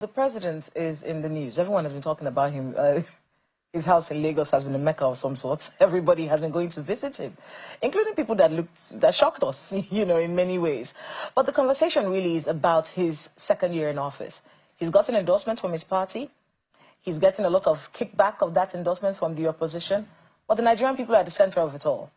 The president is in the news. Everyone has been talking about him. His house in Lagos has been a mecca of some sort. Everybody has been going to visit him, including people that shocked us, in many ways. But the conversation really is about his second year in office. He's gotten endorsement from his party. He's getting a lot of kickback of that endorsement from the opposition. But the Nigerian people are at the center of it all.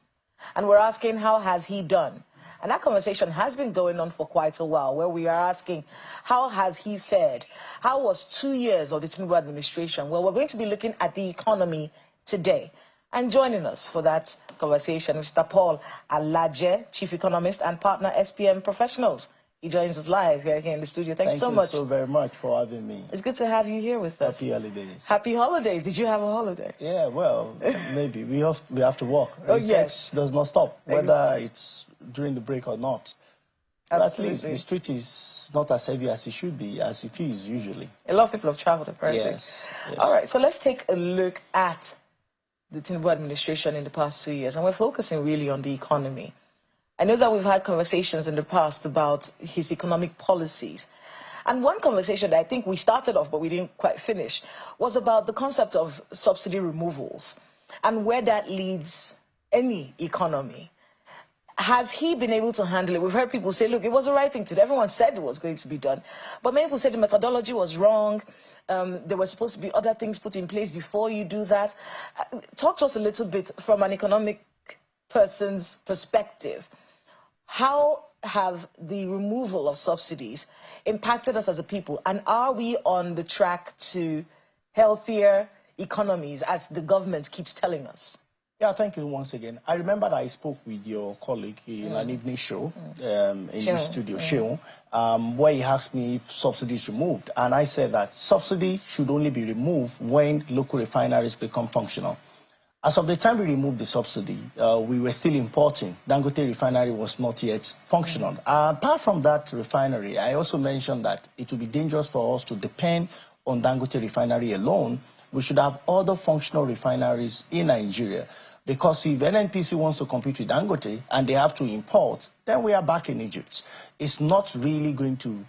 And we're asking, how has he done? And that conversation has been going on for quite a while, where we are asking, how has he fared? How was 2 years of the Tinubu administration? Well, we're going to be looking at the economy today. And joining us for that conversation, Mr. Paul Alaje, Chief Economist and partner SPM Professionals. He joins us live here in the studio. Thank you so much. Thank you so very much for having me. It's good to have you here with us. Happy holidays. Happy holidays. Did you have a holiday? Yeah, well, maybe. We have to work. Oh, Research yes. does not stop, whether it's during the break or not. But at least the street is not as heavy as it should be, as it is usually. A lot of people have traveled, apparently. Yes. All right, so let's take a look at the Tinubu administration in the past 2 years, and we're focusing really on the economy. I know that we've had conversations in the past about his economic policies. And one conversation that I think we started off, but we didn't quite finish, was about the concept of subsidy removals and where that leads any economy. Has he been able to handle it? We've heard people say, look, it was the right thing to do. Everyone said it was going to be done. But many people said the methodology was wrong. There were supposed to be other things put in place before you do that. Talk to us a little bit from an economic person's perspective. How have the removal of subsidies impacted us as a people? And are we on the track to healthier economies, as the government keeps telling us? Yeah, thank you once again. I remember that I spoke with your colleague in an evening show in the studio, Sheon, where he asked me if subsidy is removed. And I said that subsidy should only be removed when local refineries become functional. As of the time we removed the subsidy, we were still importing. Dangote refinery was not yet functional. Apart from that refinery, I also mentioned that it would be dangerous for us to depend on Dangote refinery alone. We should have other functional refineries in Nigeria. Because if NNPC wants to compete with Dangote and they have to import, then we are back in Egypt. It's not really going to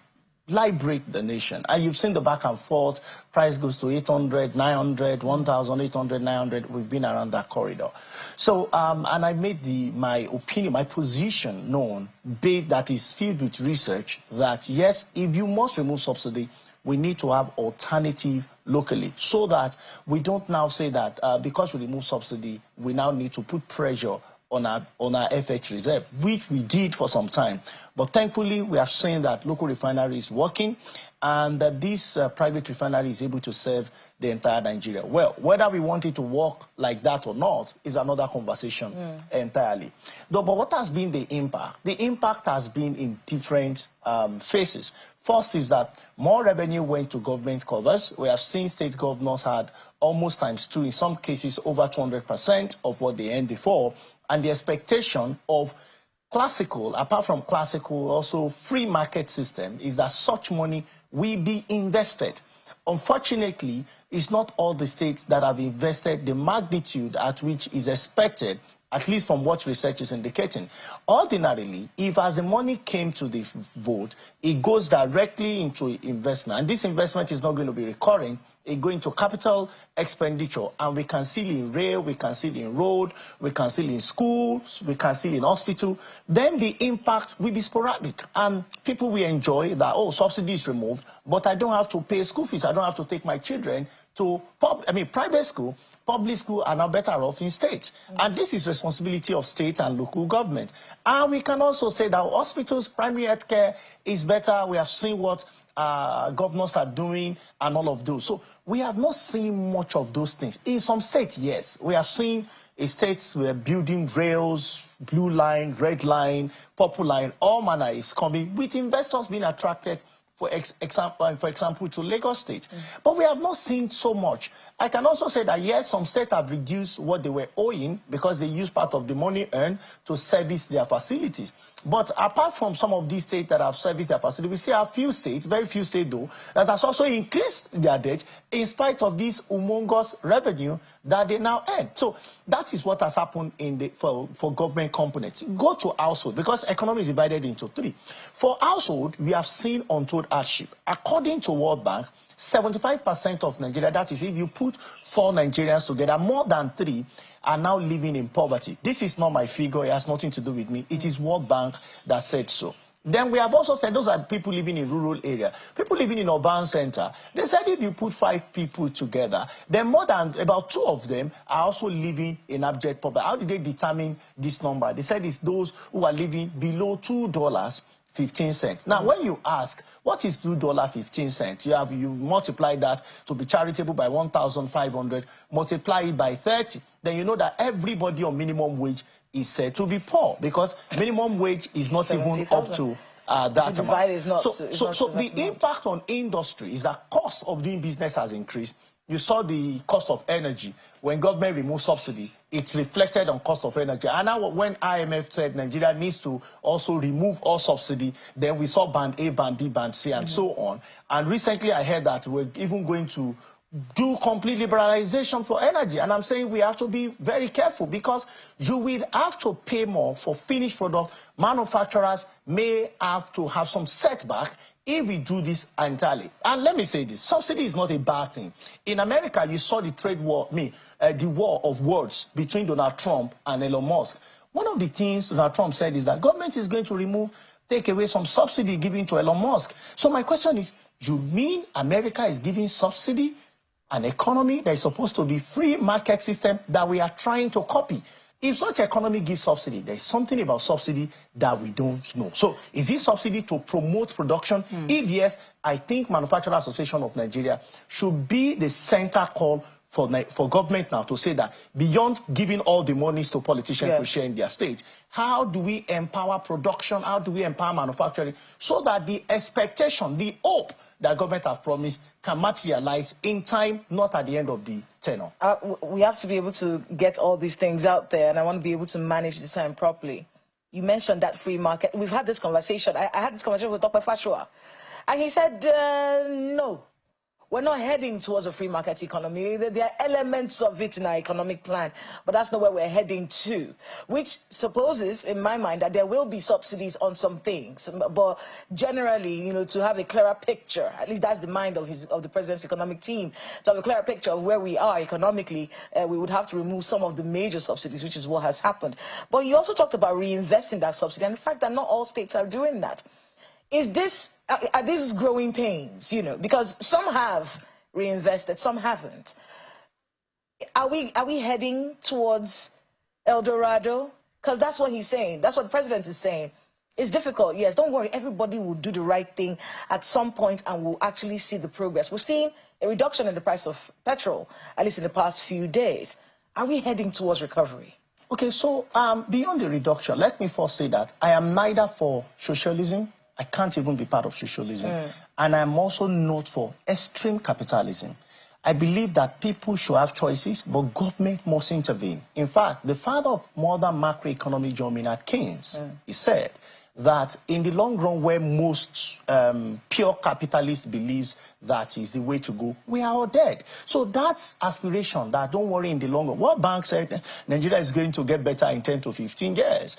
liberate the nation. And you've seen the back and forth. Price goes to 800, 900, 1,800, 900. We've been around that corridor. So, and I made my opinion, my position known, that is filled with research, that yes, if you must remove subsidy, we need to have alternative locally, so that we don't now say that because we remove subsidy, we now need to put pressure on our FX reserve, which we did for some time. But thankfully, we are seeing that local refinery is working and that this private refinery is able to serve the entire Nigeria. Well, whether we want it to work like that or not is another conversation entirely. But what has been the impact? The impact has been in different phases. First is that more revenue went to government covers. We have seen state governors had almost ×2, in some cases over 200% of what they earned before. And the expectation of classical, apart from classical, also free market system, is that such money will be invested. Unfortunately, it's not all the states that have invested the magnitude at which is expected, at least from what research is indicating. Ordinarily, if as the money came to the vote, it goes directly into investment, and this investment is not going to be recurring, it goes into capital expenditure, and we can see it in rail, we can see it in road, we can see it in schools, we can see it in hospital. Then the impact will be sporadic, and people will enjoy that, oh, subsidy is removed, but I don't have to pay school fees, I don't have to take my children to private school. Public school are now better off in state. And this is responsibility of state and local government. And we can also say that hospitals, primary health care is better. We have seen what governors are doing and all of those. So we have not seen much of those things. In some states, yes. We have seen states where building rails, blue line, red line, purple line, all manner is coming, with investors being attracted, for example, to Lagos State. But we have not seen so much. I can also say that, yes, some states have reduced what they were owing because they use part of the money earned to service their facilities. But apart from some of these states that have serviced their facility, we see a few states, very few states though, that has also increased their debt in spite of this humongous revenue that they now earn. So that is what has happened for government components. Go to household, because economy is divided into three. For household, we have seen untold hardship. According to World Bank, 75% of Nigeria, that is if you put 4 Nigerians together, more than 3 are now living in poverty. This is not my figure, it has nothing to do with me. It is World Bank that said so. Then we have also said those are people living in rural area, people living in urban center. They said if you put 5 people together, then more than about 2 of them are also living in abject poverty. How did they determine this number? They said it's those who are living below $2.15. Now, when you ask, what is $2.15? You multiply that to be charitable by 1,500, multiply it by 30. Then you know that everybody on minimum wage is said to be poor, because minimum wage is not even up to that amount. Is not, so the impact on industry is that cost of doing business has increased. You saw the cost of energy. When government removed subsidy, it's reflected on cost of energy. And now when IMF said Nigeria needs to also remove all subsidy, then we saw band A, band B, band C, and so on. And recently I heard that we're even going to do complete liberalization for energy. And I'm saying we have to be very careful, because you will have to pay more for finished product. Manufacturers may have to have some setback if we do this entirely. And let me say this, subsidy is not a bad thing. In America, you saw the trade war, the war of words between Donald Trump and Elon Musk. One of the things Donald Trump said is that government is going to take away some subsidy given to Elon Musk. So my question is, you mean America is giving subsidy, an economy that is supposed to be free market system that we are trying to copy? If such economy gives subsidy, there is something about subsidy that we don't know. So is this subsidy to promote production? If yes, I think Manufacturer Association of Nigeria should be the center call for government now to say that beyond giving all the monies to politicians to share in their state, how do we empower production? How do we empower manufacturing so that the expectation, the hope that government have promised can materialize in time, not at the end of the tenure? We have to be able to get all these things out there, and I want to be able to manage the time properly. You mentioned that free market. We've had this conversation. I had this conversation with Dr. Fashua, and he said, no. We're not heading towards a free market economy. There are elements of it in our economic plan, but that's not where we're heading to, which supposes, in my mind, that there will be subsidies on some things. But generally, to have a clearer picture, at least that's the mind of the president's economic team, to have a clearer picture of where we are economically, we would have to remove some of the major subsidies, which is what has happened. But you also talked about reinvesting that subsidy, and the fact that not all states are doing that. Are these growing pains, because some have reinvested, some haven't. Are we heading towards El Dorado? Because that's what he's saying. That's what the president is saying. It's difficult, yes. Don't worry. Everybody will do the right thing at some point, and we'll actually see the progress. We've seen a reduction in the price of petrol, at least in the past few days. Are we heading towards recovery? Okay, so beyond the reduction, let me first say that I am neither for socialism. I can't even be part of socialism. And I'm also not for extreme capitalism. I believe that people should have choices, but government must intervene. In fact, the father of modern macroeconomic, John Maynard Keynes, he said that in the long run, where most pure capitalists believes that is the way to go, we are all dead. So that's aspiration, that don't worry in the long run. World Bank said Nigeria is going to get better in 10 to 15 years,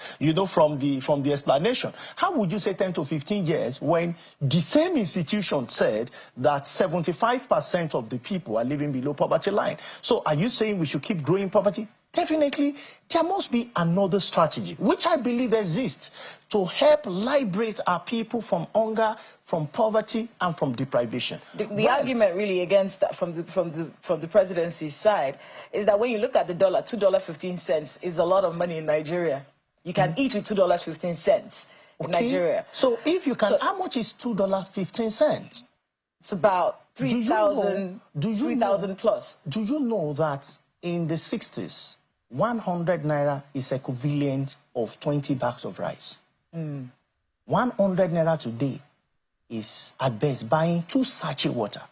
from the explanation. How would you say 10 to 15 years when the same institution said that 75% of the people are living below poverty line? So are you saying we should keep growing poverty? Definitely, there must be another strategy, which I believe exists, to help liberate our people from hunger, from poverty, and from deprivation. The argument really against that from the presidency's side is that when you look at the dollar, $2.15 is a lot of money in Nigeria. You can eat with $2.15 in Nigeria. So if you can, how much is $2.15? It's about 3,000 plus. Do you know that in the 60s, 100 naira is equivalent of 20 bags of rice? 100 naira today is at best buying 2 sachets water.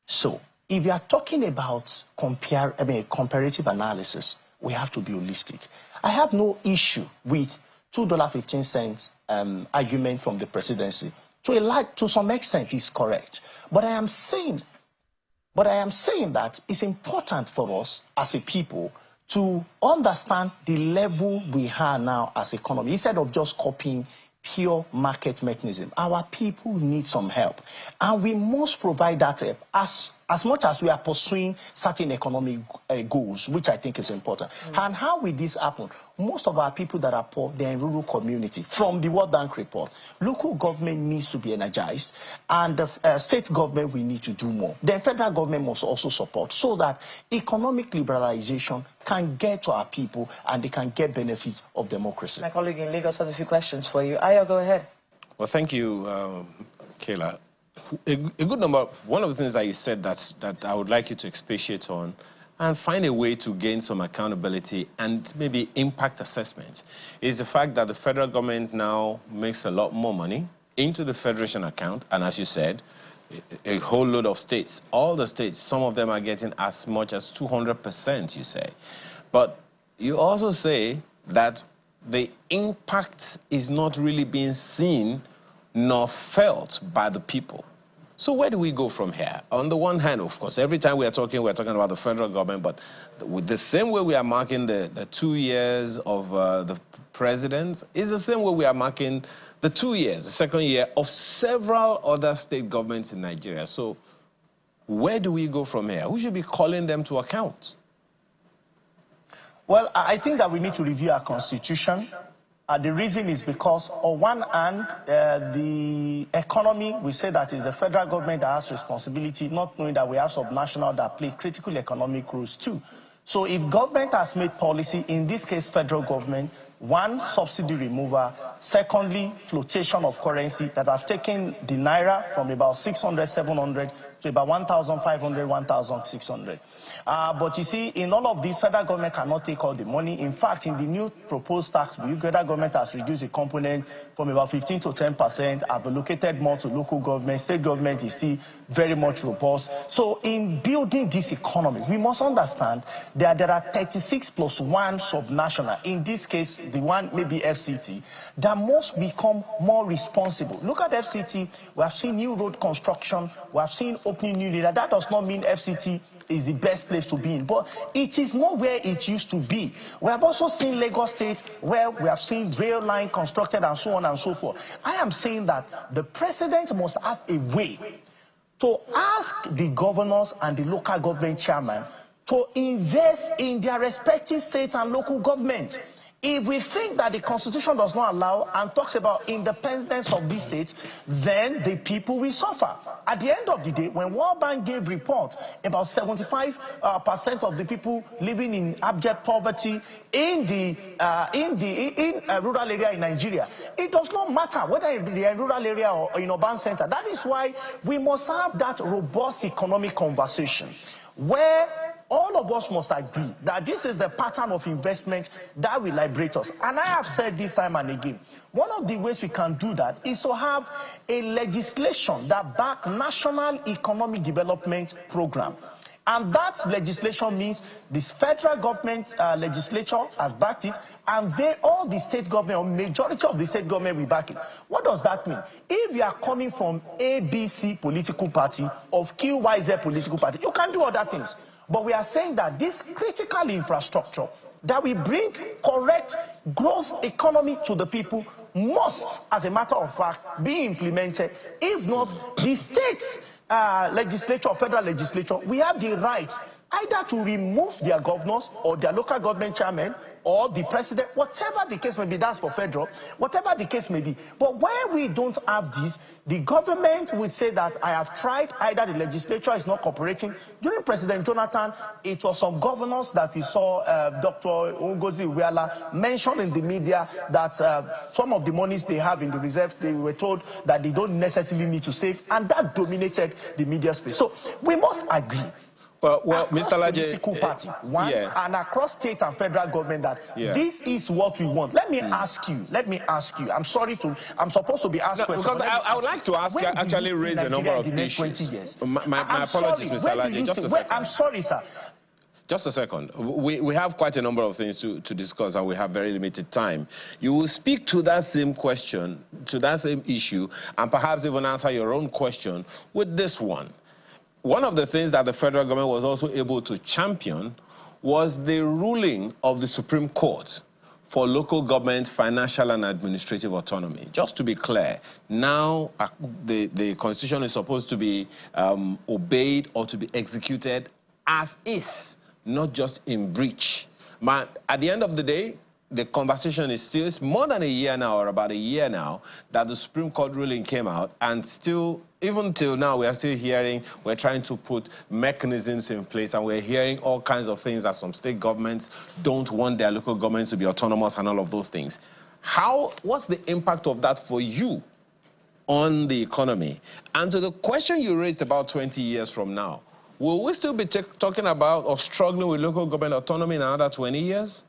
So if you are talking about comparative analysis, we have to be holistic. I have no issue with $2.15 argument from the presidency, to some extent, is correct. But I am saying that it's important for us as a people to understand the level we are now as economy, instead of just copying pure market mechanism. Our people need some help, and we must provide that help as much as we are pursuing certain economic goals, which I think is important. And how will this happen? Most of our people that are poor, they're in rural community. From the World Bank report, local government needs to be energized, and the state government, we need to do more. The federal government must also support, so that economic liberalization can get to our people and they can get benefits of democracy. My colleague in Lagos has a few questions for you. Aya, go ahead. Well, thank you, Kayla. A good number. One of the things that you said that I would like you to expatiate on and find a way to gain some accountability and maybe impact assessment is the fact that the federal government now makes a lot more money into the federation account, and as you said, a whole load of states, all the states, some of them are getting as much as 200%, you say. But you also say that the impact is not really being seen nor felt by the people. So where do we go from here? On the one hand, of course, every time we're talking about the federal government, but with the same way we are marking the 2 years of the president is the same way we are marking the 2 years, the second year of several other state governments in Nigeria. So where do we go from here? Who should be calling them to account? Well, I think that we need to review our constitution. The reason is because, on one hand, the economy, we say that is the federal government that has responsibility, not knowing that we have subnational that play critical economic roles too. So if government has made policy, in this case federal government, one, subsidy removal, secondly, flotation of currency that have taken the naira from about 600, 700 to about 1,500, 1,600. But you see, in all of this, federal government cannot take all the money. In fact, in the new proposed tax bill, federal government has reduced the component from about 15 to 10%, have allocated more to local government. State government is still very much robust. So in building this economy, we must understand that there are 36 plus 1 subnational, in this case, the one maybe FCT, that must become more responsible. Look at FCT, we have seen new road construction, we have seen opening new leader. That does not mean FCT is the best place to be in, but it is not where it used to be. We have also seen Lagos State, where we have seen rail line constructed and so on and so forth. I am saying that the president must have a way to ask the governors and the local government chairman to invest in their respective states and local governments. If we think that the Constitution does not allow and talks about independence of these states, then the people will suffer. At the end of the day, when World Bank gave report about 75% of the people living in abject poverty in rural area in Nigeria, it does not matter whether they are in rural area or in urban center. That is why we must have that robust economic conversation where all of us must agree that this is the pattern of investment that will liberate us. And I have said this time and again, one of the ways we can do that is to have a legislation that backs national economic development program. And that legislation means this federal government legislature has backed it, and all the state government, or majority of the state government, will back it. What does that mean? If you are coming from ABC political party, of QYZ political party, you can do other things. But we are saying that this critical infrastructure that will bring correct growth economy to the people must, as a matter of fact, be implemented. If not, the states legislature or federal legislature, we have the right either to remove their governors or their local government chairman or the president, whatever the case may be. That's for federal, whatever the case may be. But where we don't have this, the government will say that I have tried, either the legislature is not cooperating. During President Jonathan, it was some governors that we saw, Dr. Ngozi Iweala mentioned in the media that some of the monies they have in the reserve, they were told that they don't necessarily need to save, and that dominated the media space. So we must agree. Well, Mr. Political party, and across state and federal government, that this is what we want. Let me ask you. I'm supposed to be asked questions. Because I would like to ask you, actually raise a number of issues. My apologies, Mr. Laje, just a second. I'm sorry, sir. Just a second. We have quite a number of things to discuss, and we have very limited time. You will speak to that same question, to that same issue, and perhaps even answer your own question with this one. One of the things that the federal government was also able to champion was the ruling of the Supreme Court for local government financial and administrative autonomy. Just to be clear, now the Constitution is supposed to be obeyed or to be executed as is, not just in breach. But at the end of the day, the conversation is still, it's more than a year now, or about a year now, that the Supreme Court ruling came out, and still, even till now, we are still hearing, we're trying to put mechanisms in place, and we're hearing all kinds of things that some state governments don't want their local governments to be autonomous and all of those things. What's the impact of that for you on the economy? And to the question you raised about 20 years from now, will we still be talking about or struggling with local government autonomy in another 20 years?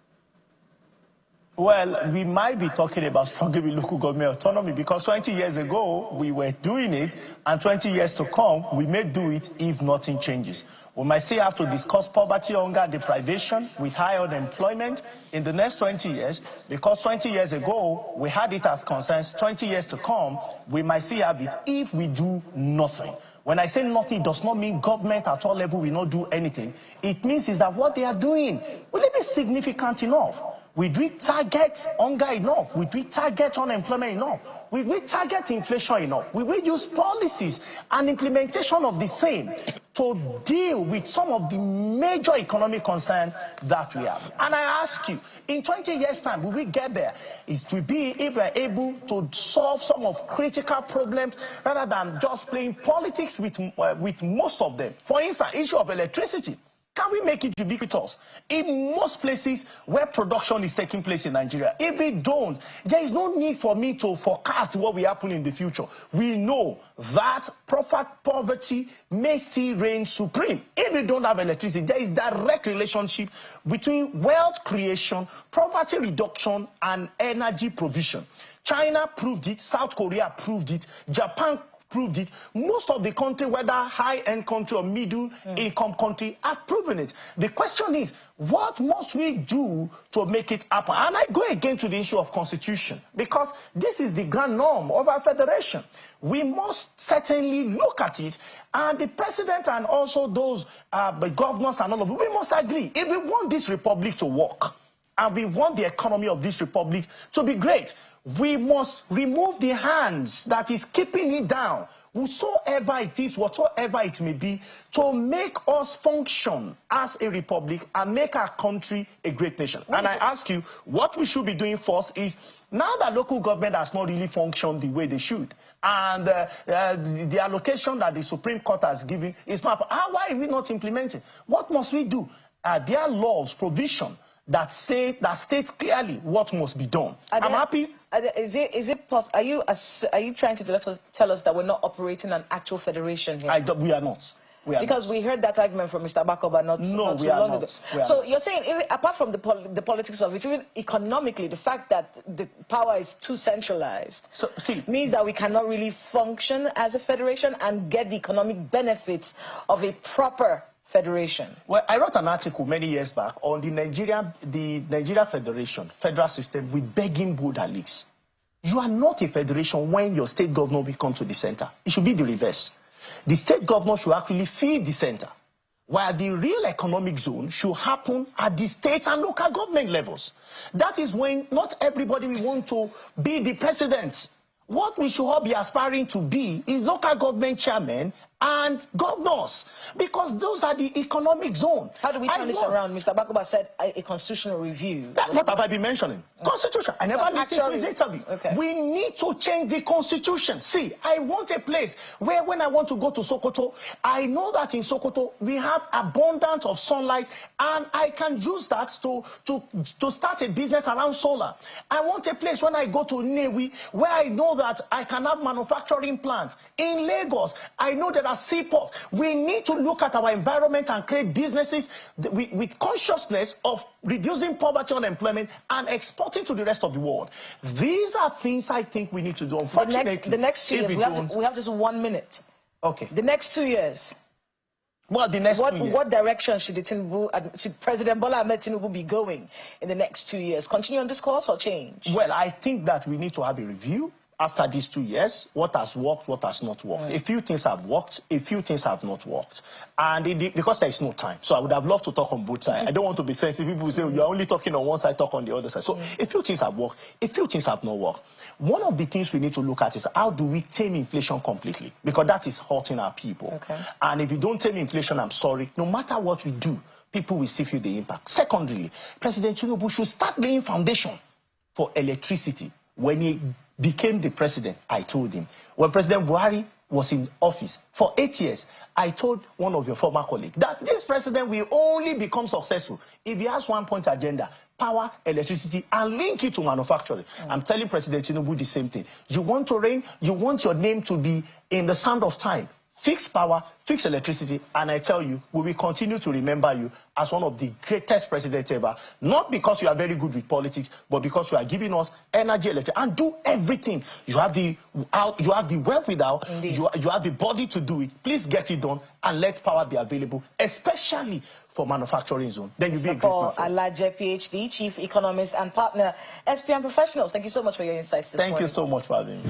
Well, we might be talking about struggling with local government autonomy because 20 years ago, we were doing it, and 20 years to come, we may do it if nothing changes. We might still have to discuss poverty, hunger, deprivation with high unemployment in the next 20 years, because 20 years ago, we had it as concerns. 20 years to come, we might still have it if we do nothing. When I say nothing, it does not mean government at all level will not do anything. It means is that what they are doing, will it be significant enough? We do target hunger enough? We do target unemployment enough? We will target inflation enough? We will use policies and implementation of the same to deal with some of the major economic concerns that we have. And I ask you, in 20 years' time, will we get there? It will be if we're able to solve some of critical problems rather than just playing politics with most of them. For instance, issue of electricity. Can we make it ubiquitous in most places where production is taking place in Nigeria? If we don't, there is no need for me to forecast what will happen in the future. We know that poverty may still reign supreme. If we don't have electricity, there is direct relationship between wealth creation, poverty reduction, and energy provision. China proved it, South Korea proved it, Japan proved it. Most of the country, whether high-end country or middle-income country, have proven it. The question is, what must we do to make it happen? And I go again to the issue of constitution, because this is the grand norm of our federation. We must certainly look at it, and the president and also those the governors and all of it, we must agree. If we want this republic to work, and we want the economy of this republic to be great, we must remove the hands that is keeping it down, whosoever it is, whatsoever it may be, to make us function as a republic and make our country a great nation. And I ask you, what we should be doing first is, now that local government has not really functioned the way they should, and the allocation that the Supreme Court has given is not, why are we not implementing? What must we do? There are laws, provision, that states clearly what must be done. I'm happy. Is it possible? Are you trying to tell us that we're not operating an actual federation here? We are not. Because we heard that argument from Mr. Bakoba not too long ago. So you're saying, even, apart from the politics of it, even economically, the fact that the power is too centralized means that we cannot really function as a federation and get the economic benefits of a proper federation. Well, I wrote an article many years back on the Nigeria Federation, federal system with begging border leaks. You are not a federation when your state governor will come to the center. It should be the reverse. The state governor should actually feed the center, while the real economic zone should happen at the state and local government levels. That is when not everybody will want to be the president. What we should all be aspiring to be is local government chairmen and governors, because those are the economic zone. How do we turn this around? Mr. Bakoba said a constitutional review. What have I been mentioning? Constitution. I never listened to his interview. We need to change the constitution. See, I want a place where when I want to go to Sokoto, I know that in Sokoto we have abundance of sunlight, and I can use that to start a business around solar. I want a place when I go to Nnewi where I know that I can have manufacturing plants. In Lagos, I know there are seaports. We need to look at our environment and create businesses with consciousness of reducing poverty, unemployment, and exporting to the rest of the world. These are things I think we need to do. Unfortunately, the next 2 years, we have just 1 minute. Okay. The next 2 years. Well, the next 2 years. What direction should should President Bola Ahmed Tinubu be going in the next 2 years? Continue on this course or change? Well, I think that we need to have a review after these 2 years. What has worked, what has not worked. A few things have worked, a few things have not worked. And because there is no time. So I would have loved to talk on both sides. I don't want to be sensitive. People say, you're only talking on one side, talk on the other side. So a few things have worked, a few things have not worked. One of the things we need to look at is how do we tame inflation completely? Because that is hurting our people. Okay. And if you don't tame inflation, I'm sorry, no matter what we do, people will still feel the impact. Secondly, President Tinubu should start laying foundation for electricity. When he became the president, I told him. When President Buhari was in office for 8 years, I told one of your former colleagues that this president will only become successful if he has one-point agenda: power, electricity, and link it to manufacturing. I'm telling President Tinubu the same thing. You want to reign, you want your name to be in the sound of time. Fix power, fix electricity, and I tell you, we will continue to remember you as one of the greatest presidents ever. Not because you are very good with politics, but because you are giving us energy, electricity, and do everything. You have the wherewithal, you have the body to do it. Please get it done and let power be available, especially for manufacturing zone. Then you'll be a great man. Alaje, PhD, Chief Economist and Partner, SPM Professionals. Thank you so much for your insights this morning. Thank you so much for having me.